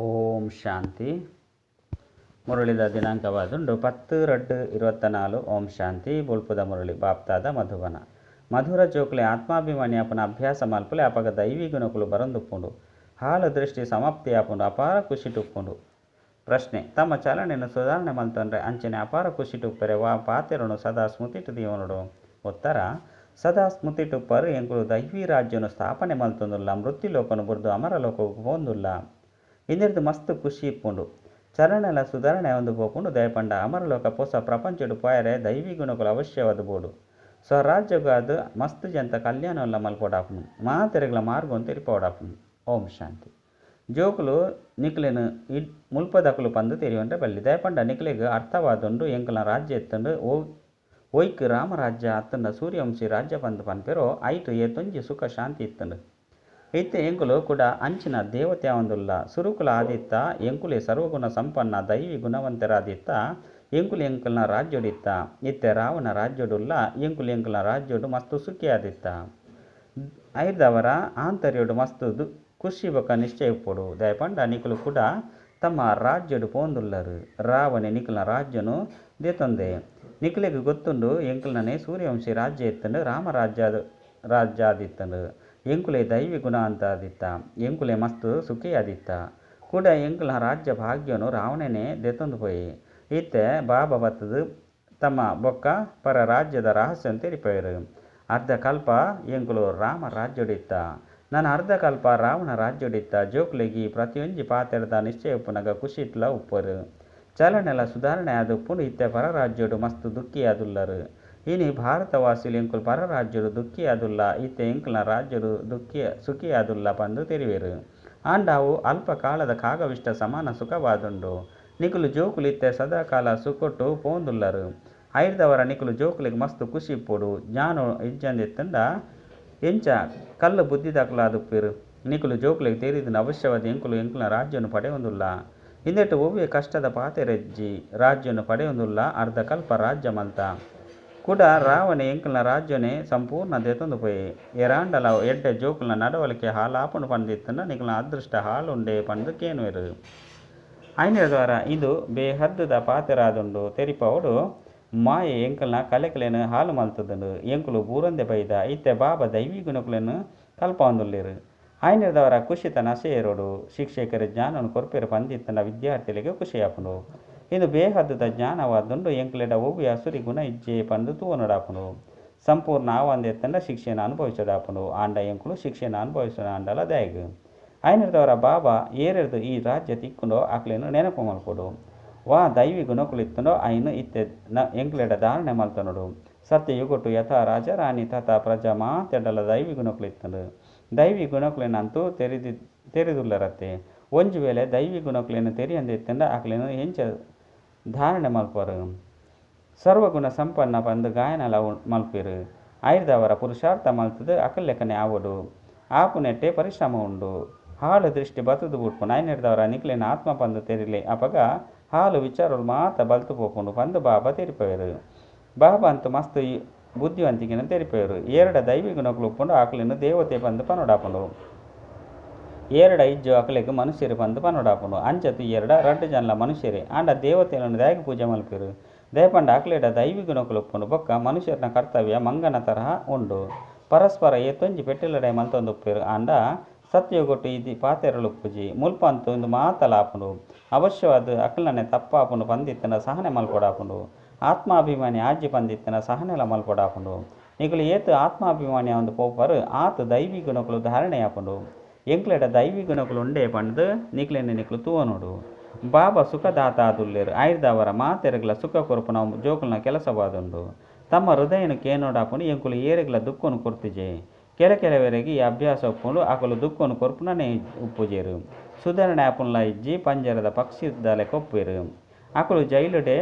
ಓಂ ಶಾಂತಿ. ಮುರಳಿದ ದಿನಾಂಕವಾದುಂಡು 10/2/24. ಓಂ ಶಾಂತಿ. ಬುಲ್ಪುದ ಮುರಳಿ ಬಾಪ್ತಾದ ಮಧುವನ ಮಧುರ ಜೋಕ್ಲೆ ಆತ್ಮಾಭಿಮಾನಿ ಅಪನ ಅಭ್ಯಾಸ ಮಲ್ಪಲೆ ಅಪಗ ದೈವಿ ಗುಣಕುಲು ಬರಂದುಪ್ಪುಂಡು. ಹಾಲು ದೃಷ್ಟಿ ಸಮಾಪ್ತಿ ಆಪುಂಡು ಅಪಾರ ಖುಷಿ ಟುಪ್ಪುಂಡು. ಪ್ರಶ್ನೆ: ತಮ್ಮ ಚಲನೆಯನ್ನು ಸುಧಾರಣೆ ಮಲ್ತಂದ್ರೆ ಅಂಚನೆ ಅಪಾರ ಖುಷಿ ಟುಪ್ಪರೆ ವಾ ಪಾತೆರನು ಸದಾ ಸ್ಮೃತಿ ಟುದಿಯೋನುಡು. ಉತ್ತರ: ಸದಾ ಸ್ಮೃತಿ ಟುಪ್ಪರು ಎಂಕುಲು ದೈವಿ ರಾಜ್ಯನು ಸ್ಥಾಪನೆ ಮಲ್ತೊಂದುಲ್ಲ, ಮೃತ್ಯುಲೋಕನು ಬುರ್ದು ಅಮರಲೋಕವು ಪೋಂದುಲ್ಲ. ಇಂದಿರ್ದು ಮಸ್ತ್ ಖುಷಿ ಇಪ್ಪುಂಡು. ಚಲನೆಲ ಸುಧಾರಣೆ ಒಂದು ಪೋಪುಂಡು ದಯಪಂಡ ಅಮರಲೋಕ ಪೊಸ ಪ್ರಪಂಚಡು ಪಾಯರೆ ದೈವಿ ಗುಣಕುಲು ಅವಶ್ಯವಾದ ಬೋಡು. ಸ್ವರಾಜ್ಯಗಾದ ಮಸ್ತ್ ಜಂತ ಕಲ್ಯಾಣವಲ್ಲ ಮಲ್ಪೋಡಾಪುನು, ಮಾತೆರೆಗಳ ಮಾರ್ಗವನ್ನು ತೆರಿಪೋಡಾಪುನು. ಓಂ ಶಾಂತಿ. ಜೋಕುಲು ನಿಕ್ಲೆನು ಮುಲ್ಪದಕುಲು ಪಂದು ತೆರಿಯುವಂತೆ ಬಲ್ಲಿ ದಯಪಂಡ ನಿಕ್ಲೆಗೆ ಅರ್ಥವಾದುಂಡು ಎಂಕಲ ರಾಜ್ಯ ಎತ್ತಂಡು ಒಯ್ಕ್ ರಾಮರಾಜ್ಯ ಅತ್ತಂಡ ಸೂರ್ಯವಂಶಿ ರಾಜ್ಯ ಪಂದು ಪನ್ಪೆರೋ ಐಟು ಏತೊಂಜಿ ಸುಖ ಶಾಂತಿ ಇತ್ತಂಡು. ಇತ್ತೆ ಎಂಕುಲು ಕೂಡ ಅಂಚಿನ ದೇವತೆ ಒಂದುಲ್ಲ ಸುರುಕುಲ ಆದಿತ್ತ ಎಂಕುಲೆ ಸರ್ವಗುಣ ಸಂಪನ್ನ ದೈವಿ ಗುಣವಂತರಾದಿತ್ತ ಎಂಕುಲು ಎಂಕಲ್ನ ರಾಜ್ಯಡಿತ್ತ. ಇತ್ತೆ ರಾವಣ ರಾಜ್ಯಡುಲ್ಲ ಎಂಕುಲು ಎಂಕಲ್ನ ರಾಜ್ಯಡು ಮಸ್ತು ಸುಖಿ ಆದಿತ್ತ. ಐದವರ ಆಂತರ್ಯಡು ಮಸ್ತು ಖುಷಿ ಬೊಕ್ಕ ನಿಶ್ಚಯ ಪೊಡು ದಯಪಂಡ ನಿಕುಲು ಕೂಡ ತಮ್ಮ ರಾಜ್ಯಡು ಪೋಂದುಲ್ಲರು. ರಾವಣೆ ನಿಕಲ್ನ ರಾಜ್ಯನು ದೇತೊಂದೆ. ನಿಕುಲೆಗೆ ಗೊತ್ತುಂಡು ಎಂಕಲ್ನೇ ಸೂರ್ಯವಂಶಿ ರಾಜ್ಯ ಎತ್ತಂಡು ರಾಮರಾಜ್ಯ ಆದಿತ್ತಂಡು. ಎಂಕುಲೆ ದೈವಿ ಗುಣ ಅಂತ ಆದಿತ್ತ, ಎಂಕುಲೆ ಮಸ್ತ್ ಸುಖಿ ಆದಿತ್ತ. ಕೂಡ ಎಂಕಲ್ನ ರಾಜ್ಯ ಭಾಗ್ಯನು ರಾವಣನೇ ದೆತೊಂದು ಪೋಯಿ. ಇತ್ತೆ ಬಾಬಾ ಬತ್ತದು ತಮ್ಮ ಬೊಕ್ಕ ಪರ ರಾಜ್ಯದ ರಹಸ್ಯನ ತೆರಿಪೇರು. ಅರ್ಧ ಕಲ್ಪ ಎಂಕುಲು ರಾಮ ರಾಜ್ಯಡಿತ್ತ, ನಾನು ಅರ್ಧ ಕಲ್ಪ ರಾವಣ ರಾಜ್ಯಡಿತ್ತ. ಜೋಕ್ಲೆಗಿ ಪ್ರತಿಯೊಂಜಿ ಪಾತೆರದ ನಿಶ್ಚಯ ಉಪ್ಪುನಗ ಖುಷಿ ಇಟ್ಲ ಉಪ್ಪರು. ಚಲನೆಲ ಸುಧಾರಣೆ ಆದ ಉಪ್ಪುಂಡು. ಇತ್ತೆ ಪರ ರಾಜ್ಯಡು ಮಸ್ತ್ ದುಃಖಿ ಆದುಲ್ಲರು. ಇನಿ ಭಾರತವಾಸಿಲು ಎಂಕುಲು ಪರ ರಾಜ್ಯಡು ದುಃಖಿ ಆದುಲ್ಲ, ಇತ್ತೆ ಎಂಕಲ್ನ ರಾಜ್ಯಡು ಸುಖಿ ಆದುಲ್ಲ ಪಂದು ತೆರಿವೆರು. ಆಂಡಾವು ಅಲ್ಪ ಕಾಲದ ಕಾಗವಿಷ್ಟ ಸಮಾನ ಸುಖವಾದುಂಡು. ನಿಕುಲು ಜೋಕುಲು ಇತ್ತೆ ಸದಾಕಾಲ ಸುಖೊಟ್ಟು ಪೋಂದುಲ್ಲರು. ಐರ್ದವರ ನಿಕುಲು ಜೋಕುಲಿಗೆ ಮಸ್ತ್ ಖುಷಿ ಇಪ್ಪುಡು. ಜ್ಞಾನ ಇಜ್ಜಂದೆತ್ತಂಡ ಎಂಚ ಕಲ್ಲು ಬುದ್ಧಿದಾಕಲಾದುಪ್ಪಿರು. ನಿಕುಲು ಜೋಕುಲಿಗೆ ತೆರಿದಿನ ಅವಶ್ಯವಾದ ಎಂಕುಲು ಎಂಕಲ್ನ ರಾಜ್ಯನು ಪಡೆಯೊಂದುಲ್ಲ. ಇಂದೆಟ್ಟು ಒವ್ವೆ ಕಷ್ಟದ ಪಾತೆರೆಜ್ಜಿ ರಾಜ್ಯನು ಪಡೆಯೊಂದುಲ್ಲ. ಅರ್ಧ ಕಲ್ಪ ರಾಜ್ಯ ಮಲ್ತ ಕೂಡ ರಾವಣೆ ಎಂಕಲ್ನ ರಾಜ್ಯನೇ ಸಂಪೂರ್ಣ ದೆತೊಂದು ಪೋಯಿ. ಎರಾಂಡಲ ಎಡ್ಡೆ ಜೋಕುಲ್ನ ನಡವಳಿಕೆ ಹಾಲು ಆಪುಂಡು ಪಂದಿತ್ತಂಡ ನಿಕಲ್ನ ಅದೃಷ್ಟ ಹಾಲುಂಡೆ ಪಂದು ಕೇನುವೆರು. ಐನರದ್ವಾರ ಇದು ಬೇಹದ್ದುದ ಪಾತೆರಾದುಂಡು ತೆರಿಪವಡು ಮಾಯೆ ಎಂಕಲ್ನ ಕಲೆಕಲೆನು ಹಾಲು ಮಲ್ತದುಂಡು. ಎಂಕುಲು ಬೂರಂದೆ ಬೈದ ಇತ್ತೆ ಬಾಬಾ ದೈವಿ ಗುಣಕುಲೆನು ಕಲ್ಪವಂದುಲ್ಲೆರು. ಐನರದವರ ಖುಷಿತ ನಸೆಯರೋಡು ಶಿಕ್ಷಕರ ಜ್ಞಾನವನ್ನು ಕೊರ್ಪೆರು ಪಂದಿತ್ತಂಡ ವಿದ್ಯಾರ್ಥಿಗಳಿಗೆ ಖುಷಿ ಆಪುಂಡು. ಇದು ಬೇಹದ್ದುದ ಜ್ಞಾನವಾದುಂಡು ಎಂಕುಲೆಡ ಒವ್ವೆ ಹಸುರಿ ಗುಣ ಇಜ್ಜೆ ಪಂದು ತೂವನುಡಾಪುಂಡು. ಸಂಪೂರ್ಣ ಆವಂದೆತ್ತಂಡ ಶಿಕ್ಷೆನ ಅನುಭವಿಸೋಡಾಪುಂಡು. ಆಂಡ ಎಂಕುಲು ಶಿಕ್ಷೆನ ಅನುಭವಿಸೋಣ ಆಂಡಲ ದಯಗು. ಐನರದವರ ಬಾಬಾ ಏರೆರ್ದು ಈ ರಾಜ್ಯ ತಿಕ್ಕುಂಡೋ ಅಕ್ಲೆನು ನೆನಪು ಮಲ್ಪೊಡು. ವಾ ದೈವಿ ಗುಣಕುಲಿತ್ತುಂಡೋ ಐನು ಇತ್ತೆ ಎಂಕುಲೆಡ ಧಾರಣೆ ಮಲ್ತನೊಡು. ಸತ್ಯ ಯುಗೊಟ್ಟು ಯಥಾ ರಾಜ ರಾಣಿ ತಥಾ ಪ್ರಜಾ ಮಾತೆಡ್ಡಲ ದೈವಿ ಗುಣಕುಲಿತ್ತುಂಡು. ದೈವಿ ಗುಣಕುಲೆನಂತೂ ತೆರಿದುಲ್ಲರತ್ತೆ. ಒಂಜು ವೇಳೆ ದೈವಿ ಗುಣಕುಲೆನು ತೆರಿಯಂದೆತ್ತಂಡ ಅಕ್ಲೆನು ಹೆಂಚ ಧಾರಣೆ ಮಲ್ಪರು. ಸರ್ವಗುಣ ಸಂಪನ್ನ ಪಂದು ಗಾಯನಲ ಮಲ್ಪಿರು. ಐರ್ದವರ ಪುರುಷಾರ್ಥ ಮಲ್ತದು ಅಕಲ್ಲೆಕ್ಕನೆ ಆವಡು. ಆಪು ನೆಟ್ಟೆ ಪರಿಶ್ರಮ ಉಂಡು. ಹಾಲು ದೃಷ್ಟಿ ಬತ್ತದು ಬುಟ್ಪುಂಡು. ಐನರ್ದವರ ನಿಕ್ಲೆನ ಆತ್ಮ ಪಂದು ತೆರಿಲೆ ಅಪಗ ಹಾಲು ವಿಚಾರಲು ಮಾತ ಬಲ್ತು ಪೋಪುಂಡು ಪಂದು ಬಾಬಾ ತೆರಿಪೇರು. ಬಾಬಾ ಅಂತೂ ಮಸ್ತ್ ಬುದ್ಧಿವಂತಿಕೆನ ತೆರಿಪೇರು. ಏರಡ ದೈವಿ ಗುಣಕುಲು ಉಪ್ಪುಂಡು ಆಕಲೆನು ದೇವತೆ ಪಂದು ಪನೊಡಾಪುಂಡು. ಏರಡ ಇಜ್ಜು ಅಕಲೆಗ್ ಮನುಷ್ಯರು ಪಂದು ಪನೊಡಾಪುಂಡು. ಅಂಚತು ಏರಡ ರಡ್ಡು ಜನಲ ಮನುಷ್ಯರೇ ಆಂಡ ದೇವತೆಯನ್ನು ದಯಗ ಪೂಜೆ ಮಲ್ಪಿರು. ದಯಪಂಡ ಅಕಲೆಡ ದೈವಿ ಗುಣಕುಲು ಉಪ್ಪುಂಡು. ಬೊಕ್ಕ ಮನುಷ್ಯರನ ಕರ್ತವ್ಯ ಮಂಗನ ತರಹ ಉಂಡು. ಪರಸ್ಪರ ಏತೊಂಜಿ ಪೆಟ್ಟಿಲಡೆ ಮಲ್ತೊಂದುಪ್ಪೆರು. ಆಂಡ ಸತ್ಯಗೊಟ್ಟು ಇದು ಪಾತೆರಲು ಉಪ್ಪುಜಿ ಮುಲ್ಪಂತು ಇಂದು ಮಾತಲಾಪುಂಡು. ಅವಶ್ಯವಾದ ಅಕಲ್ನೇ ತಪ್ಪಾಪುಂಡು ಪಂದಿತ್ತನ ಸಹನೆ ಮಲ್ಪೊಡಾಪುಂಡು. ಆತ್ಮಾಭಿಮಾನಿ ಆಜ್ಜಿ ಪಂದಿತ್ತನ ಸಹನೆಲ ಮಲ್ಪೊಡಾಪುಂಡು. ನಿಕುಲು ಏತು ಆತ್ಮಾಭಿಮಾನಿ ಒಂದು ಪೋಪರು ಆತು ದೈವಿ ಗುಣಕುಲು ಧಾರಣೆಯಾಪುಂಡು. ಎಂಕ್ಲೆಡ ದೈವಿ ಗುಣಕುಲು ಉಂಡೆ ಪಂಡ್ದು ನಿಕ್ಲೆನೆ ನಿಕುಲು ತೂವನುಡು. ಬಾಬಾ ಸುಖದಾತ ಆದುಲ್ಲೆರು. ಐರ್ದವರ ಮಾತೆರೆಗಳ ಸುಖ ಕೊರ್ಪುನ ಜೋಕುಲ್ನ ಕೆಲಸವಾದುಂಡು. ತಮ್ಮ ಹೃದಯನು ಕೇನೋಡಾಪುಂಡು ಎಂಕುಲು ಏರೆಗಳ ದುಃಖನು ಕೊರ್ತಿಜೆ. ಕೆಲವೆರೆಗೆ ಈ ಅಭ್ಯಾಸ ಉಪ್ಪುಂಡು ಅಕಲು ದುಃಖನು ಕೊರ್ಪುನನೇ ಉಪ್ಪುಜೆರು. ಸುಧಾರಣೆ ಆಪುನ್ಲ ಇಜ್ಜಿ ಪಂಜರದ ಪಕ್ಷಿದ್ದಲೆ ಕೊಪ್ಪೆರು. ಅಕಲು ಜೈಲುಡೆ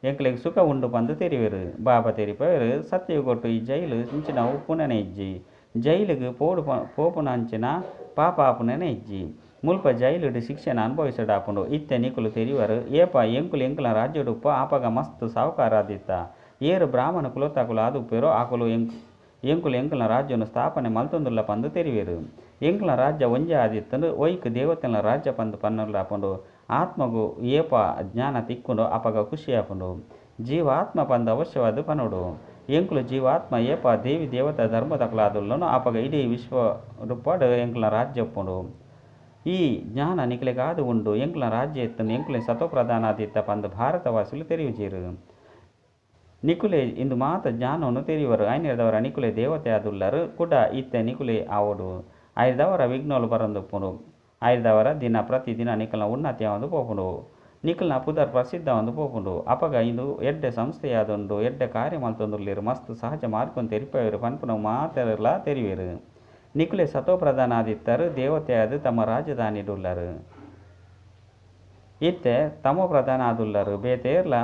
ಎಂಕ್ಲೆಗ್ ಸುಖ ಉಂಡು ಪಂದು ತೆರಿವೆರು. ಬಾಬಾ ತೆರಿಪೇರು. ಸತ್ಯಗೊಟ್ಟು ಈ ಜೈಲು ಇಂಚಿನ ಉಪ್ಪುನನೆ ಇಜ್ಜಿ. ಜೈಲಿಗೆ ಪೋಪುನ ಅಂಚಿನ ಪಾಪ ಆಪುನನೆ ಇಜ್ಜಿ. ಮುಲ್ಪ ಜೈಲುಡು ಶಿಕ್ಷೆನ ಅನುಭವಿಸಡಾಪುಂಡು. ಇತ್ತೆ ನಿಕುಲು ತೆರಿವರು. ಏಪ ಎಂಕುಲು ಎಂಕಲ್ನ ರಾಜ್ಯಡುಪ್ಪ ಆಪಗ ಮಸ್ತ್ ಸಾವುಕಾರ ಆದಿತ್ತ. ಏರು ಬ್ರಾಹ್ಮಣ ಕುಲೋತ್ತಾಕುಲು ಆದುಪ್ಪೆರೋ ಆಕುಲು ಎಂಕುಲು ಎಂಕಲ್ನ ರಾಜ್ಯನು ಸ್ಥಾಪನೆ ಮಲ್ತೊಂದುಲ್ಲ ಪಂದು ತೆರಿವೆರು. ಎಂಕ್ಲ ರಾಜ್ಯ ಒಂಜೆ ಆದಿತ್ತಂದು ಒಯ್ಕ್ ದೇವತೆಲ ರಾಜ್ಯ ಪಂದು ಪನ್ನುಲ್ಲ ಆಪುಂಡು ಆತ್ಮಗು ಏಪ ಜ್ಞಾನ ತಿಕ್ಕುಂಡು ಅಪಗ ಖುಷಿ ಆಪುಂಡು. ಜೀವಾತ್ಮ ಪಂದು ಅವಶ್ಯವಾದ ಪನುಡು ಎಂಕ್ಲು ಜೀವಾತ್ಮ ಏಪ ದೇವಿ ದೇವತಾ ಧರ್ಮದಕ್ಲಾದುಲ್ಲನು ಅಪಗ ಇಡೀ ವಿಶ್ವರುಪಾಡು ಎಂಕ್ಲ ರಾಜ್ಯ ಒಪ್ಪುಂಡು. ಈ ಜ್ಞಾನ ನಿಕ್ಲೆಗಾದು ಉಂಡು ಎಂಕ್ಲ ರಾಜ್ಯ ಎತ್ತನು ಎಂಕ್ಲೆ ಸತೋಪ್ರಧಾನಾದಿತ್ತ ಪಂದು ಭಾರತವಾಸುಲು ತೆರಿಯುಜೀರು. ನಿಕುಲೆ ಇಂದು ಮಾತ ಜ್ಞಾನವನ್ನು ತೆರಿಯುವರು. ಐನೇರ್ದವರ ನಿಕುಲೆ ದೇವತೆ ಆದುಲ್ಲರು ಕುಡ ಇತ್ತೆ ನಿಕುಲೆ ಆವಡು. ಐದವರ ವಿಘ್ನೋಲು ಬರಂದುಪ್ಪುಂಡು. ಐದವರ ದಿನ ಪ್ರತಿದಿನ ನಿಕಲ್ನ ಉನ್ನತಿ ಒಂದು ಪೋಪುಂಡು. ನಿಕಲ್ನ ಪುದರ್ ಪ್ರಸಿದ್ಧ ಒಂದು ಪೋಪುಂಡು. ಅಪಗ ಇಂದು ಎಡ್ಡೆ ಸಂಸ್ಥೆಯಾದುಂಡು ಎಡ್ಡೆ ಕಾರ್ಯ ಮಲ್ತೊಂದುರ್ಲಿರು ಮಸ್ತ್ ಸಹಜ ಮಾರ್ಕೊಂಡು ತೆರಿಪೇರು ಪನ್ಪುನ ಮಾತೆಲ್ಲ ತೆರಿವೇರು. ನಿಕುಲೆ ಸತೋಪ್ರಧಾನಾದಿತ್ತರು ದೇವತೆಯಾದು ತಮ್ಮ ರಾಜಧಾನಿಡುಲ್ಲರು. ಇತ್ತೆ ತಮೋ ಪ್ರಧಾನ ಆದುಲ್ಲರು ಬೇತೇರ್ಲ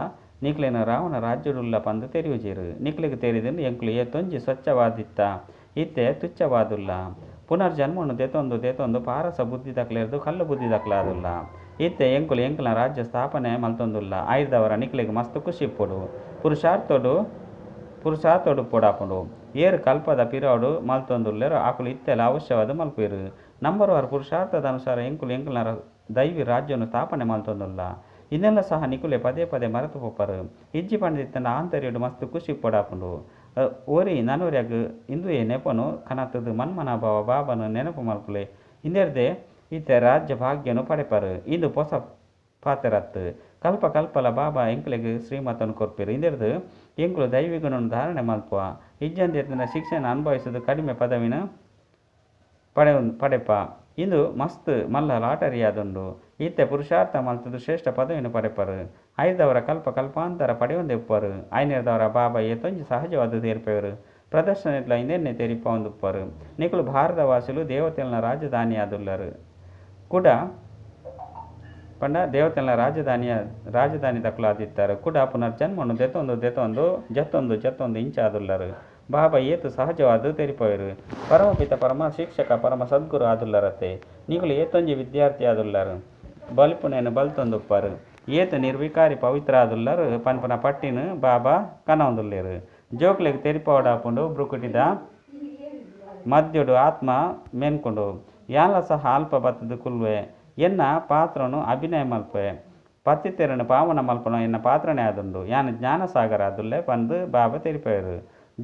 ನಿಕ್ಲೆನ ರಾವಣ ರಾಜ್ಯಡುಲ್ಲ ಪಂದು ತೆರಿಯುಜೀರು. ನಿಕ್ಲೆಗೆ ತೆರಿದನು ಎಂಕ್ಲು ಏತೊಂಜಿ ಸ್ವಚ್ಛವಾದಿತ್ತ ಇತ್ತೆ ತುಚ್ಛವಾದುಲ್ಲ. ಪುನರ್ಜನ್ಮನು ದೆತೊಂದು ಪಾರಸ ಬುದ್ಧಿ ದಕ್ಲೆರ್ದು ಕಲ್ಲು ಬುದ್ಧಿ ದಕ್ಲಾದುಲ್ಲ. ಇತ್ತೆ ಎಂಕುಲು ಎಂಕ್ಲ ರಾಜ್ಯ ಸ್ಥಾಪನೆ ಮಲ್ತೊಂದುಲ್ಲ. ಐದವರ ನಿಕ್ಲೆಗೆ ಮಸ್ತ್ ಖುಷಿಪ್ಪುಡು ಪುರುಷಾರ್ಥೋಡು ಪೊಡಾಪುಂಡು. ಏರು ಕಲ್ಪದ ಪಿರೋಡು ಮಲ್ತೊಂದುಲ್ಲೆರು ಆಕುಲು ಇತ್ತೆಲ್ಲ ಅವಶ್ಯವಾದ ಮಲ್ಪೇರು. ನಂಬರ್ ವಾರ ಪುರುಷಾರ್ಥದ ಅನುಸಾರ ಎಂಕುಲು ಎಂಕ್ಲ ದೈವಿ ರಾಜ್ಯವನ್ನು ಸ್ಥಾಪನೆ ಮಲ್ತೊಂದುಲ್ಲ. ಇನ್ನೆಲ್ಲ ಸಹ ನಿಕುಲೆ ಪದೇ ಪದೇ ಮರೆತು ಪೋಪರು. ಇಜ್ಜಿ ಪಂಡಿತನ ಆಂತರ್ಯಡು ಮಸ್ತ್ ಖುಷಿ ಪೊಡಾಪುಂಡು. ಓರಿ ನನೂರ್ಯಾಗ ಇಂದು ನೆಪನು ಕನತದು ಮನ್ಮನಾಭಾವ ಬಾಬನು ನೆನಪು ಮಲ್ಪುಲೆ ಇಂದೆರ್ದೆ ಇತ್ತೆ ರಾಜ್ಯ ಭಾಗ್ಯನು ಪಡೆಪರು. ಇಂದು ಹೊಸ ಪಾತೆರತ್ತು ಕಲ್ಪಲ ಬಾಬಾ ಎಂಕ್ಲೆಗೆ ಶ್ರೀಮತನು ಕೊರ್ಪೇರು. ಇಂದೆರ್ದು ಎಂಕ್ಲು ದೈವಿಗುಣನು ಧಾರಣೆ ಮಲ್ಪುವ ಇಜ್ಜಂದಿನ ಶಿಕ್ಷಣ ಅನುಭವಿಸೋದು ಕಡಿಮೆ ಪದವಿನ ಪಡೆಪ. ಇಂದು ಮಸ್ತ್ ಮಲ್ಲ ಲಾಟರಿ ಆದುಂಡು. ಇತ್ತೆ ಪುರುಷಾರ್ಥ ಮಲ್ತದು ಶ್ರೇಷ್ಠ ಪದವಿನ ಪಡೆಪರು. ಐದವರ ಕಲ್ಪಾಂತರ ಪಡೆಯೊಂದೆಪ್ಪರು. ಐನೇರ್ದವರ ಬಾಬಾ ಏತೊಂಜಿ ಸಹಜವಾದ ತೀರ್ಪೇವರು. ಪ್ರದರ್ಶನ ಇಟ್ಲ ಇಂದೆನ್ನೆ ತೆರಿಪ ಒಂದುಪ್ಪರು. ನಿಕುಲು ಭಾರತ ವಾಸುಲು ದೇವತೆಲ್ನ ರಾಜಧಾನಿ ಆದುಲ್ಲರು ಕೂಡ ಪಂಡ ದೇವತೆಲ್ನ ರಾಜಧಾನಿ ದಕ್ಲಾದಿತ್ತಾರೆ ಕೂಡ ಪುನರ್ಜನ್ಮನು ಜತ್ತೊಂದು ಇಂಚಾದುಲ್ಲರು. ಬಾಬಾ ಏತು ಸಹಜವಾದ ತೆರಿಪೋಯರು. ಪರಮಪಿತ ಪರಮ ಶಿಕ್ಷಕ ಪರಮ ಸದ್ಗುರು ಆದುಲ್ಲರತೆ. ನಿಕುಲು ಏತೊಂಜಿ ವಿದ್ಯಾರ್ಥಿ ಆದುಲ್ಲರು ಬಲ್ಪುನೇನು ಬಲ್ತೊಂದುಪ್ಪರು. ಏತು ನಿರ್ವಿಕಾರಿ ಪವಿತ್ರ ಆದುಲ್ಲರು ಪನ್ಪನ ಪಟ್ಟಿನ ಬಾಬಾ ಕನೊಂದುಲ್ಲೇರು. ಜೋಕ್ಲೆಗೆ ತೆರಿಪೋಡಾಪುಂಡು ಬ್ರುಕುಟಿದ ಮದ್ಯುಡು ಆತ್ಮ ಮೆನ್ಕುಂಡು. ಯಾಲ ಸಹ ಅಲ್ಪ ಬತ್ತದು ಕುಲ್ವೆ ಎನ್ನ ಪಾತ್ರನು ಅಭಿನಯ ಮಲ್ಪೆ ಪತ್ತಿತ್ತೆರನು ಪಾವನ ಮಲ್ಪನ ಎನ್ನ ಪಾತ್ರನೇ ಆದುಂಡು. ಯಾನ ಜ್ಞಾನಸಾಗರ ಆದುಲ್ಲೆ ಪಂದು ಬಾಬಾ ತೆರಿಪೇರು.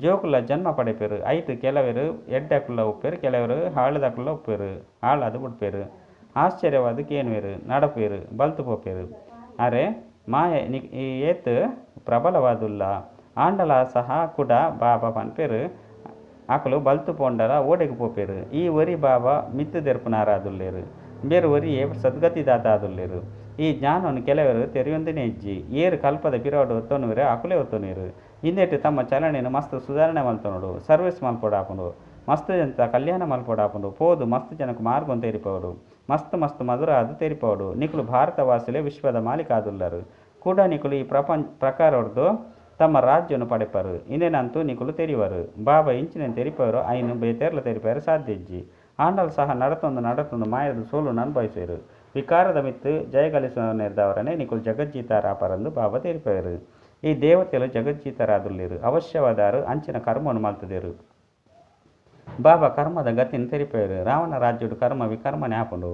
ಜೋಕುಲ ಜನ್ಮ ಪಡೆಪೇರು. ಐಟು ಕೆಲವರು ಎಡ್ಡಕುಲ್ಲ ಉಪ್ಪೇರು ಕೆಲವರು ಹಾಳದಕುಲ್ಲ ಉಪ್ಪೇರು ಹಾಳಾದು ಬಿಡ್ಪೇರು. ಆಶ್ಚರ್ಯವಾದ ಕೇನುವೇರು ನಡಪೇರು ಬಲ್ತು ಪೋಪೇರು. ಅರೆ ಮಾಯ ಏತು ಪ್ರಬಲವಾದುಲ್ಲ ಆಂಡಲ ಸಹ ಕೂಡ ಬಾಬಾ ಪನ್ಪೇರು. ಆಕಲು ಬಲ್ತು ಪೋಂಡಲ ಓಡೆಗೆ ಪೋಪೇರು. ಈ ಒರಿ ಬಾಬಾ ಮಿತ್ತು ದೆರ್ಪುನಾರಾದುಲ್ಲೇರು. ಬೇರು ಒರಿ ಸದ್ಗತಿದಾತ ಆದುಲ್ಲೇರು. ಈ ಜ್ಞಾನವನ್ನು ಕೆಲವರು ತೆರೆಯೊಂದಿನೇ ಇಜ್ಜಿ ಏರು ಕಲ್ಪದ ಪಿರೋಡು ಒತ್ತೊನುವರೆ ಆಕುಲೆ ಒತ್ತೊನೀರು. ಇಂದೆಟ್ಟು ತಮ್ಮ ಚಲನೆಯನ್ನು ಮಸ್ತ್ ಸುಧಾರಣೆ ಮಲ್ತೊನೋಡು ಸರ್ವಿಸ್ ಮಲ್ಪೊಡಾಪುಂಡು. ಮಸ್ತ್ ಜನತ ಕಲ್ಯಾಣ ಮಲ್ಪೊಡಾಪುಂಡು. ಪೋದು ಮಸ್ತ್ ಜನಕ್ಕೆ ಮಾರ್ಗಂ ತೆರಿಪೋಡು. ಮಸ್ತ್ ತೆರಿಪೋಡು. ತೆರಿಪೋಡು. ನಿಕುಲು ಭಾರತವಾಸಿಲೆ ವಿಶ್ವದ ಮಾಲಿಕ ಆದುಲ್ಲರು ಕೂಡ ನಿಕುಲು ಈ ಪ್ರಕಾರದ್ದು ತಮ್ಮ ರಾಜ್ಯವನ್ನು ಪಡೆಪರು. ಇಂದೇನಂತೂ ನಿಕುಲು ತೆರಿವರು. ಬಾಬಾ ಇಂಚಿನ ತೆರಿಪವರು ಐನು ಬೇತೆರ್ಲ ತೆರಿಪರು ಸಾಧ್ಯ ಇಜ್ಜಿ. ಆಂಡಲ್ ಸಹ ನಡತೊಂದು ಮಾಯದ ಸೋಲನ್ನು ಅನುಭವಿಸಿರು. ವಿಕಾರದ ಮಿತ್ತು ಜಯಗಳಿಸುವವರನೇ ನಿಕುಲು ಜಗಜ್ಜೀತಾರಾಪರಂದು ಬಾಬಾ ತೆರಿಪರು. ಈ ದೇವತೆಗಳು ಜಗಜ್ಜೀತರಾದುಲ್ಲಿರು ಅವಶ್ಯವಾದಾರು ಅಂಚಿನ ಕರ್ಮವನ್ನು ಮಲ್ತದೇರು. ಬಾಬಾ ಕರ್ಮದ ಗತಿನ ತೆರಿಪೇರು. ರಾವಣ ರಾಜ್ಯಡು ಕರ್ಮ ವಿಕರ್ಮನೆ ಆಪುಂಡು.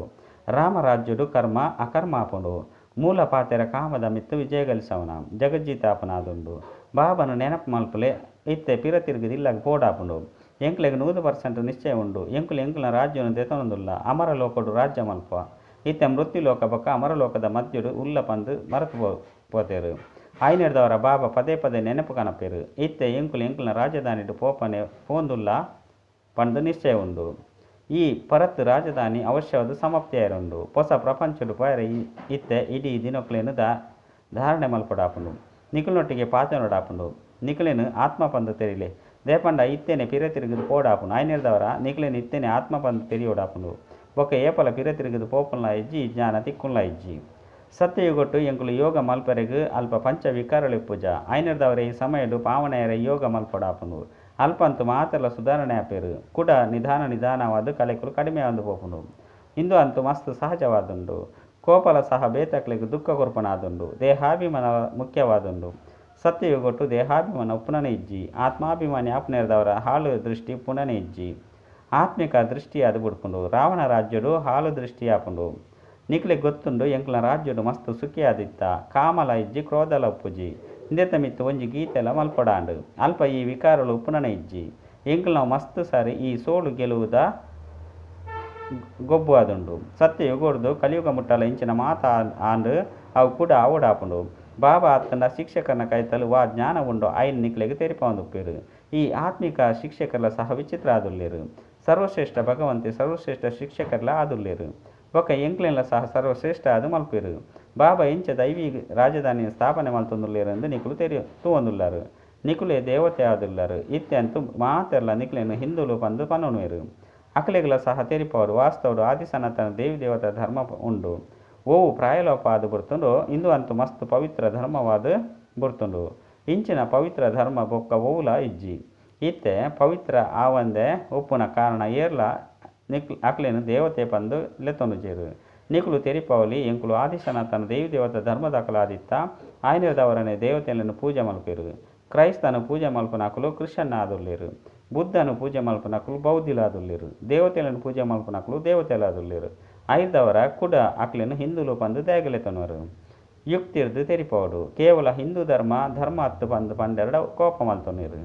ರಾಮ ರಾಜ್ಯಡು ಕರ್ಮ ಅಕರ್ಮ ಆಪುಂಡು. ಮೂಲ ಪಾತೆರ ಕಾಮದ ಮಿತ್ತು ವಿಜಯಗಳಿಸವನ ಜಗಜ್ಜೀತಾಪನಾದುಂಡು. ಬಾಬನು ನೆನಪು ಮಲ್ಪಲೆ ಇತ್ತೆ ಪಿರ ತಿರುಗಿದಿಲ್ಲಾಗ ಪೋಡಾಪುಂಡು. ಎಂಕ್ಲೆಗೆ 100% ನಿಶ್ಚಯ ಉಂಡು. ಎಂಕ್ಲ ರಾಜ್ಯವನ್ನು ದೆತೊನೊಂದುಲ್ಲ ಅಮರಲೋಕಡು ರಾಜ್ಯ ಮಲ್ಪ. ಇತ್ತೆ ಮೃತ್ಯುಲೋಕ ಬೊಕ್ಕ ಅಮರಲೋಕದ ಮಧ್ಯಡು ಉಲ್ಲ ಪಂದು ಮರೆತು ಪೋತೇರು. ಐನೇರ್ದವರ ಬಾಬಾ ಪದೇ ಪದೇ ನೆನಪು ಕನಪೇರು. ಇತ್ತೆ ಎಂಕ್ಲ ರಾಜಧಾನಿಡು ಪೋಪನೆ ಪೋಂದುಲ್ಲ ಪಂದು ನಿಶ್ಚಯ ಉಂಡು. ಈ ಪರತ್ ರಾಜಧಾನಿ ಅವಶ್ಯವಾದ ಸಮಾಪ್ತಿಯಾರುಂಡು. ಹೊಸ ಪ್ರಪಂಚಡು ಪಯರ ಇತ್ತೆ ಇಡೀ ದಿನಕ್ಲೇನು ಧಾರಣೆ ಮಲ್ಪೊಡಾಪುಂಡು. ನಿಕುಲ್ನೊಟ್ಟಿಗೆ ಪಾತೆನೊಡಾಪುಂಡು. ನಿಕುಲೇನು ಆತ್ಮ ಪಂದು ತೆರಿಲೆ ದೇಪಂಡ ಇತ್ತೇನೆ ಪಿರ ತಿರುಗಿದು ಪೋಡಾಪುಂಡು. ಐನೇರ್ದವರ ನಿಕುಲೇನು ಇತ್ತೇನೆ ಆತ್ಮ ಪಂದು ತೆರಿಯೋಡಾಪುಂಡು. ಬೊಕ್ಕ ಏಪಲ ಪಿರ ತಿರುಗಿದು ಪೋಪುನ್ಲ ಇಜ್ಜಿ ಜ್ಞಾನ ತಿಕ್ಕುನ್ಲ ಇಜ್ಜಿ. ಸತ್ಯಯುಗೊಟ್ಟು ಎಂಕುಲು ಯೋಗ ಮಲ್ಪರೆಗು ಅಲ್ಪ ಪಂಚ ವಿಕಾರಳಿ ಪೂಜ. ಐನೇರ್ದವರ ಈ ಸಮಯಡು ಪಾವನೆಯರ ಯೋಗ ಮಲ್ಪೊಡಾಪುಂಡು. ಅಲ್ಪಂತು ಮಾತೆಲ್ಲ ಸುಧಾರಣೆ ಆಪೇರು ಕೂಡ ನಿಧಾನವಾದ ಕಲೆಕುಲು ಕಡಿಮೆ ಆದು ಪೋಪುಂಡು. ಇಂದು ಅಂತೂ ಮಸ್ತ್ ಸಹಜವಾದುಂಡು. ಕೋಪಲ ಸಹ ಬೇತಕ್ಲೆಗ್ ದುಃಖ ಕೊರ್ಪನಾದುಂಡು. ದೇಹಾಭಿಮಾನ ಮುಖ್ಯವಾದುಂಡು. ಸತ್ಯಯುಗೊಟ್ಟು ದೇಹಾಭಿಮಾನ ಪುನನೆ ಇಜ್ಜಿ. ಆತ್ಮಾಭಿಮಾನಿ ಆಪ್ನೇರ್ದವರ ಹಾಳು ದೃಷ್ಟಿ ಪುನನೆ ಇಜ್ಜಿ. ಆತ್ಮಿಕ ದೃಷ್ಟಿ ಅದು ಬಿಡ್ಕೊಂಡು ರಾವಣ ರಾಜ್ಯಡು ಹಾಲು ದೃಷ್ಟಿ ಆಪುಂಡು ನಿಕ್ಲೆ ಗೊತ್ತುಂಡು ಎಂಕ್ಲ ರಾಜ್ಯಡು ಮಸ್ತ್ ಸುಖಿ ಆದಿತ್ತ ಕಾಮಲ ಇಜ್ಜಿ ಕ್ರೋಧಲ ಉಪ್ಪುಜಿ ಇಂದೆತ ಮಿತ್ತು ಒಂಜಿ ಗೀತೆಲ ಮಲ್ಪಡಾಂಡು ಅಲ್ಪ ಈ ವಿಕಾರಲು ಉಪ್ಪುನನ ಇಜ್ಜಿ ಎಂಕ್ಲು ನಾವು ಮಸ್ತ್ ಸಾರಿ ಈ ಸೋಲು ಗೆಲುವುದ ಗೊಬ್ಬು ಆದುಂಡು ಸತ್ಯ ಯುಗೊಡ್ದು ಕಲಿಯುಗ ಮುಟ್ಟಲ ಇಂಚಿನ ಮಾತ ಆಂಡು ಅವು ಕೂಡ ಅವಡಾಪುಂಡು ಬಾಬಾ ಅತ್ತನ ಶಿಕ್ಷಕರನ್ನ ಕೈತಲು ವಾ ಜ್ಞಾನ ಉಂಡು ಐನ್ ನಿಕ್ಲೆಗೆ ತೆರಿಪಂದುಪ್ಪೇರು ಈ ಆತ್ಮಿಕ ಶಿಕ್ಷಕರ್ಲ ಸಹ ವಿಚಿತ್ರ ಆದುಲ್ಲೇರು ಸರ್ವಶ್ರೇಷ್ಠ ಭಗವಂತಿ ಸರ್ವಶ್ರೇಷ್ಠ ಶಿಕ್ಷಕರ್ಲ ಆದುಲ್ಲೇರು ಬೊಕ್ಕ ಎಂಕ್ಲೆಲ್ಲ ಸಹ ಸರ್ವಶ್ರೇಷ್ಠ ಅದು ಮಲ್ಪೇರು ಬಾಬಾ ಇಂಚ ದೈವಿ ರಾಜಧಾನಿಯ ಸ್ಥಾಪನೆ ಮಲ್ತೊಂದುಲ್ಲೇರು ಎಂದು ನಿಕುಲು ತೂವೊಂದುಲ್ಲಾರು ನಿಕುಲೆ ದೇವತೆ ಆದುಲ್ಲಾರು ಇತ್ಯಂತು ಮಾತೆರ್ಲ ನಿಕ್ಲೆನು ಹಿಂದುಲು ಬಂದು ಪನ್ನೊನುವೆರು ಅಕಲೆಗಳ ಸಹ ತೆರಿಪವರು ವಾಸ್ತವರು ಆದಿ ಸನಾತನ ದೇವಿ ದೇವತಾ ಧರ್ಮ ಉಂಡು ಓವು ಪ್ರಾಯಲೋಪ ಆದು ಬರ್ತುಂಡು ಇಂದು ಅಂತೂ ಮಸ್ತ್ ಪವಿತ್ರ ಧರ್ಮವಾದ ಬರ್ತುಂಡು ಇಂಚಿನ ಪವಿತ್ರ ಧರ್ಮ ಬೊಕ್ಕ ಓವುಲ ಇಜ್ಜಿ ಇತ್ತೆ ಪವಿತ್ರ ಆವಂದೆ ಉಪ್ಪುನ ಕಾರಣ ಏರ್ಲ ಅಕ್ಲೇನು ದೇವತೆ ಬಂದು ಲೆತ್ತೊಂದುಜೇರು ನಿಕುಲು ತೆರಿಪವಲಿ ಎಂಕುಲು ಆದಿ ಸನಾತನ ದೇವಿ ದೇವತಾ ಧರ್ಮದಾಕಲಾದಿತ್ತ ಆಯ್ನಿರದವರನ್ನೇ ದೇವತೆಯನ್ನು ಪೂಜೆ ಮಲ್ಪೇರು ಕ್ರೈಸ್ತನು ಪೂಜೆ ಮಲ್ಪನಕಲು ಕ್ರಿಶ್ಚನ್ ಆದುಲ್ಲೇರು ಬುದ್ಧನು ಪೂಜೆ ಮಲ್ಪನಕಲು ಬೌದ್ಧಿಲಾದುಲ್ಲೇರು ದೇವತೆలను ಪೂಜೆ ಮಲ್ಪನಕಲು ದೇವತೆಲಾದುಲ್ಲೇರು ಐದವರ ಕುಡ ಅಕ್ಲೆನು ಹಿಂದುಲು ಬಂದು ದೇಗಲೆತನವರು ಯುಕ್ತಿರ್ದು ತೆರಿಪವಡು ಕೇವಲ ಹಿಂದೂ ಧರ್ಮ ಹತ್ತು ಬಂದು ಪಂಡೆರಡ ಕೋಪ ಮಲ್ತೊನೀರು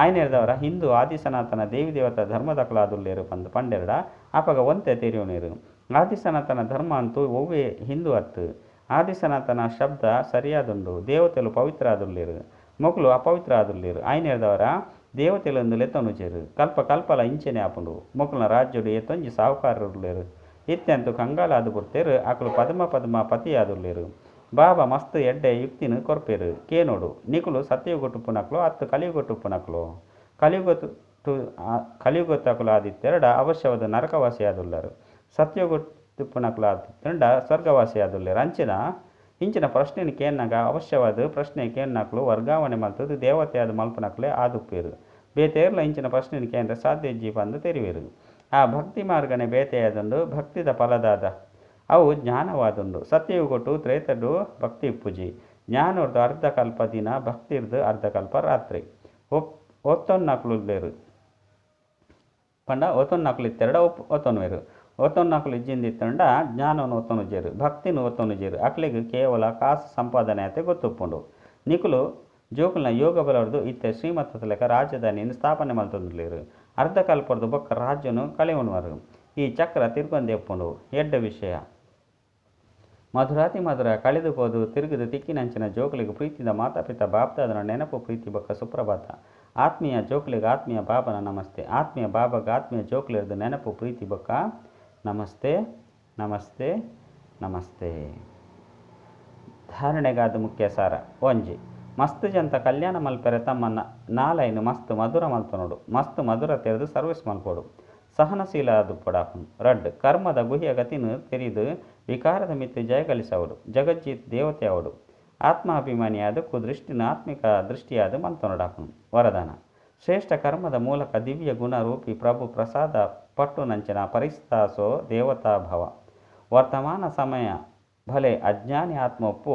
ಆಯ್ನೆರದವರ ಹಿಂದೂ ಆದಿ ಸನಾತನ ದೇವಿ ದೇವತಾ ಧರ್ಮದಕಲಾದುಲ್ಲೇರು ಬಂದು ಪಂಡೆರಡ ಅಪಗ ಒಂತೆ ತೆರಿಯೋನೀರು ಆದಿ ಸನಾತನ ಧರ್ಮ ಅಂತೂ ಒವ್ವೇ ಹಿಂದೂ ಅತ್ತು ಆದಿ ಸನಾತನ ಶಬ್ದ ಸರಿಯಾದುಂಡು ದೇವತೆಲು ಪವಿತ್ರ ಆದುಲ್ಲೇರು ಮೊಕ್ಲು ಅಪವಿತ್ರ ಆದುಲ್ಲೇರು ಆಯ್ನೆರದವರ ದೇವತೆಲೊಂದು ಲೆತ್ತೊನುಚೇರು ಕಲ್ಪಲ ಇಂಚೆನೆ ಆಪುಂಡು ಮೊಕ್ಲನ ರಾಜ್ಯಡು ಎತ್ತೊಂಜಿ ಸಾಹುಕಾರರುಲ್ಲೇರು ಇತ್ಯಂತು ಕಂಗಾಲ ಆದು ಬುರ್ತೇರು ಅಕಲು ಪದ್ಮ ಪತಿ ಆದುಲ್ಲೇರು ಬಾಬಾ ಮಸ್ತ್ ಎಡ್ಡೆ ಯುಕ್ತಿನ ಕೊರ್ಪೇರು ಕೇನೋಡು ನಿಕುಲು ಸತ್ಯಯುಗೊಟ್ಟುಪ್ಪುನಕ್ಲು ಅತ್ತು ಕಲಿಯುಗೊಟ್ಟುಪ್ಪುನಕ್ಲು ಕಲಿಯುಗೊತ್ತಕಲು ಆದಿತ್ತೆರಡ ಅವಶ್ಯವಾದ ನರಕವಾಸಿ ಆದುಲ್ಲಾರು ಸತ್ಯಯುಗೊಟ್ಟುಪ್ಪುನಕ್ಲು ಆದಿತ್ತೆಂಡ ಸ್ವರ್ಗವಾಸಿ ಆದುಲ್ಲೇರು ಇಂಚಿನ ಪ್ರಶ್ನೆನ ಕೇನ್ನಾಗ ಅವಶ್ಯವಾದ ಪ್ರಶ್ನೆ ಕೇನ್ನಕ್ಲು ವರ್ಗಾವಣೆ ಮಲ್ತದು ದೇವತೆ ಆದ ಮಲ್ಪನಕ್ಲೆ ಆದುಪ್ಪೇರು ಬೇತೇರ್ಲ ಇಂಚಿನ ಪ್ರಶ್ನೆನ ಕೇಂದ್ರ ಸಾಧ್ಯ ಜೀಪ ಅಂದು ತೆರಿವೇರು ಆ ಭಕ್ತಿ ಮಾರ್ಗನೆ ಬೇತೆಯಾದಂಡು ಭಕ್ತಿದ ಫಲದಾದ ಅವು ಜ್ಞಾನವಾದುಂಡು ಸತ್ಯಯುಗೊಟ್ಟು ತ್ರೇತಡು ಭಕ್ತಿ ಪೂಜಿ ಜ್ಞಾನರ್ದು ಅರ್ಧಕಲ್ಪ ದಿನ ಭಕ್ತಿರ್ದು ಅರ್ಧಕಲ್ಪ ರಾತ್ರಿ ಒತ್ತೊನ್ನಕ್ಲು ಪಂಡ ಒತ್ತೊನ್ನಕ್ಲು ಇತ್ತೆರಡ ಒತ್ತೊನ್ವೇರು ಒತ್ತೊನ್ನಕ್ಲು ಇಜ್ಜಿಂದಿತ್ತಂಡ ಜ್ಞಾನವನ್ನು ಒತ್ತೊನುಜೇರು ಭಕ್ತಿನ ಒತ್ತೊನುಜೇರು ಅಕ್ಲೆಗೆ ಕೇವಲ ಕಾಸು ಸಂಪಾದನೆ ಆತೆ ಗೊತ್ತುಪ್ಪುಂಡು ನಿಕುಲು ಜೋಕುಲ್ನ ಯೋಗ ಬಲವರ್ದು ಇತ್ತೆ ಶ್ರೀಮಂತ ಲೆಕ್ಕ ರಾಜಧಾನಿಯನ್ನು ಸ್ಥಾಪನೆ ಮಲ್ತೊಂದುಲ್ಲೇರು ಅರ್ಧಕಲ್ಪರ್ದು ಬೊಕ್ಕ ರಾಜ್ಯನು ಕಳೆಯುವವರು ಈ ಚಕ್ರ ತಿರ್ಗೊಂದೆ ಎಪ್ಪುಂಡು ಎಡ್ಡ ವಿಷಯ ಮಧುರಾತಿ ಮಧುರ ಕಳೆದು ಹೋದು ತಿರುಗಿದು ತಿಕ್ಕಿನಂಚಿನ ಜೋಕುಲಿಗೆ ಪ್ರೀತಿದ ಮಾತಾಪಿತ ಬಾಪ್ದಾದನ ನೆನಪು ಪ್ರೀತಿ ಬೊಕ್ಕ ಸುಪ್ರಭಾತ ಆತ್ಮೀಯ ಜೋಕುಲಿಗೆ ಆತ್ಮೀಯ ಬಾಬನ ನಮಸ್ತೆ ಆತ್ಮೀಯ ಬಾಬಾಗ ಆತ್ಮೀಯ ಜೋಕುಲಿರ್ದು ನೆನಪು ಪ್ರೀತಿ ಬೊಕ್ಕ ನಮಸ್ತೆ ನಮಸ್ತೆ ನಮಸ್ತೆ. ಧಾರಣೆಗಾದ ಮುಖ್ಯ ಸಾರ ಒಂಜಿ ಮಸ್ತ್ ಜಂತ ಕಲ್ಯಾಣ ಮಲ್ಪೆರೆ ತಮ್ಮ ನಾಲೈನು ಮಸ್ತ್ ಮಧುರ ಮಲ್ಪನೋಡು ಮಸ್ತ್ ಮಧುರ ತೆರೆದು ಸರ್ವಿಸ್ ಮಲ್ಪೋಡು ಸಹನಶೀಲ ಅದು ಪಡಾಪುಂಡು ರಡ್ ಕರ್ಮದ ಗುಹ್ಯ ಗತಿನ ತೆರೆದು ವಿಕಾರದ ಮಿತ್ತು ಜಯಗಳಿಸವಡು ಜಗಜ್ಜೀತ್ ದೇವತೆ ಅವಡು ಆತ್ಮಾಭಿಮಾನಿಯಾದ ಕುದೃಷ್ಟಿನ ಆತ್ಮಿಕ ದೃಷ್ಟಿಯಾದ ಮಲ್ತೊನಡಾಪುಂಡು ವರದಾನ ಶ್ರೇಷ್ಠ ಕರ್ಮದ ಮೂಲಕ ದಿವ್ಯ ಗುಣ ರೂಪಿ ಪ್ರಭು ಪ್ರಸಾದ ಪಟ್ಟು ನಂಚಿನ ಪರಿಸ್ತಾಸೋ ದೇವತಾ ಭವ ವರ್ತಮಾನ ಸಮಯ ಭಲೆ ಅಜ್ಞಾನಿ ಆತ್ಮ ಒಪ್ಪು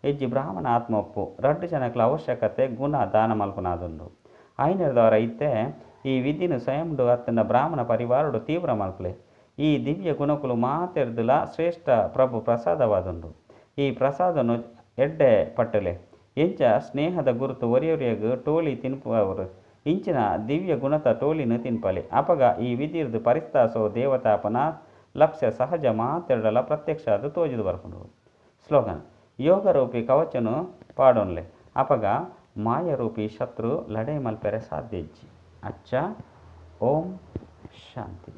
ಹೆಜ್ಜಿ ಬ್ರಾಹ್ಮಣ ಆತ್ಮ ಒಪ್ಪು ರಡ್ಡು ಜನಕ್ಲ ಅವಶ್ಯಕತೆ ಗುಣ ದಾನ ಮಲ್ಪನಾದುಂಡು ಐನರದವರ ಇತ್ತೆ ಈ ವಿಧಿನು ಸ್ವಯಂಡು ಅತ್ತನ ಬ್ರಾಹ್ಮಣ ಪರಿವಾರಡು ತೀವ್ರ ಮಲ್ಪಲೆ ಈ ದಿವ್ಯ ಗುಣಕುಲು ಮಾತೆರ್ದುಲ ಶ್ರೇಷ್ಠ ಪ್ರಭು ಪ್ರಸಾದವಾದುಂಡು ಈ ಪ್ರಸಾದನು ಎಡ್ಡೆ ಪಟ್ಟಲೆ ಎಂಚ ಸ್ನೇಹದ ಗುರುತು ಒರಿಯೊರಿಯಗು ಟೋಳಿ ತಿನ್ಪುವರು ಇಂಚಿನ ದಿವ್ಯ ಗುಣತ ಟೋಳಿನ ತಿನ್ಪಲೆ ಅಪಗ ಈ ವಿಧಿರ್ದು ಪರಿಸ್ತಾಸೋ ದೇವತಾಪನ ಲಕ್ಷ್ಯ ಸಹಜ ಮಾತೆರಡಲ ಪ್ರತ್ಯಕ್ಷ ಅದು ತೋಜಿದು ಬರ್ಕೊಂಡು ಸ್ಲೋಗನ್ ಯೋಗರೂಪಿ ಕವಚನು ಪಾಡೋನ್ಲೆ ಅಪಗ ಮಾಯರೂಪಿ ಶತ್ರು ಲಡೆ ಮಲ್ಪೆರೆ ಸಾಧ್ಯ ಇಜ್ಜಿ ಅಚ್ಚ ಓಂ ಶಾಂತಿ.